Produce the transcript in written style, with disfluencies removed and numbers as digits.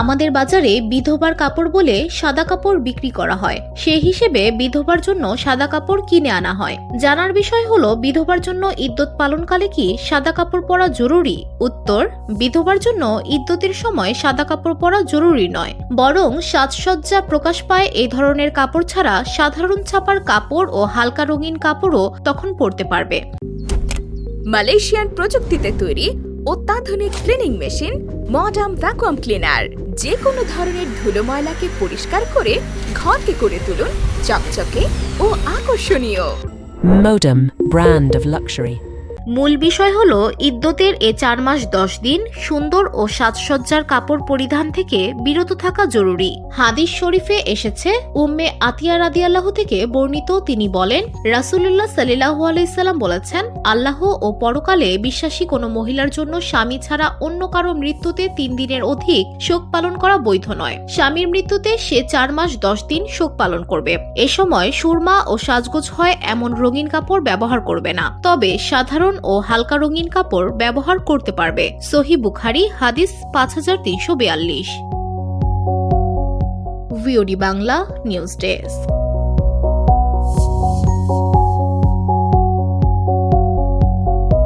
আমাদের বাজারে বিধবার কাপড় বলে সাদা কাপড় বিক্রি করা হয়। সেই হিসেবে বিধবার জন্য সাদা কাপড় কিনে আনা হয়। জানার বিষয় হলো, বিধবার জন্য ইদ্যত পালনকালে কি সাদা কাপড় পরা জরুরি? উত্তর: বিধবার জন্য ইদ্যতের সময় সাদা কাপড় পরা জরুরি নয়, বরং সাজসজ্জা প্রকাশ পায় এই ধরনের কাপড় ছাড়া সাধারণ ছাপার কাপড় ও হালকা রঙিন কাপড়ও তখন পরতে পারবে। মালয়েশিয়ান প্রযুক্তিতে তৈরি অত্যাধুনিক cleaning machine modern vacuum cleaner যে কোনো ধরনের ধুলো ময়লাকে পরিষ্কার করে ঘরকে করে তুলুন চকচকে ও আকর্ষণীয়। Modem, brand of luxury. মূল বিষয় হলো, ইদ্যতের এ 4 মাস 10 দিন সুন্দর ও সাজসজ্জার কাপড় পরিধান থেকে বিরত থাকা জরুরি। হাদিস শরীফে এসেছে, উম্মে আতিয়া রাদিয়াল্লাহু থেকে বর্ণিত, তিনি বলেন, রাসূলুল্লাহ সাল্লাল্লাহু আলাইহি সাল্লাম বলেছেন, আল্লাহ ও পরকালে বিশ্বাসী কোনো মহিলার জন্য স্বামী ছাড়া অন্য কারো মৃত্যুতে 3 দিনের অধিক শোক পালন করা বৈধ নয়। স্বামীর মৃত্যুতে সে 4 মাস 10 দিন শোক পালন করবে। এ সময় সুরমা ও সাজগোজ হয় এমন রঙিন কাপড় ব্যবহার করবে না, তবে সাধারণ ও হালকা রঙিন কাপড় ব্যবহার করতে পারবে। সহিহ বুখারী হাদিস 5342। VOD Bangla news desk.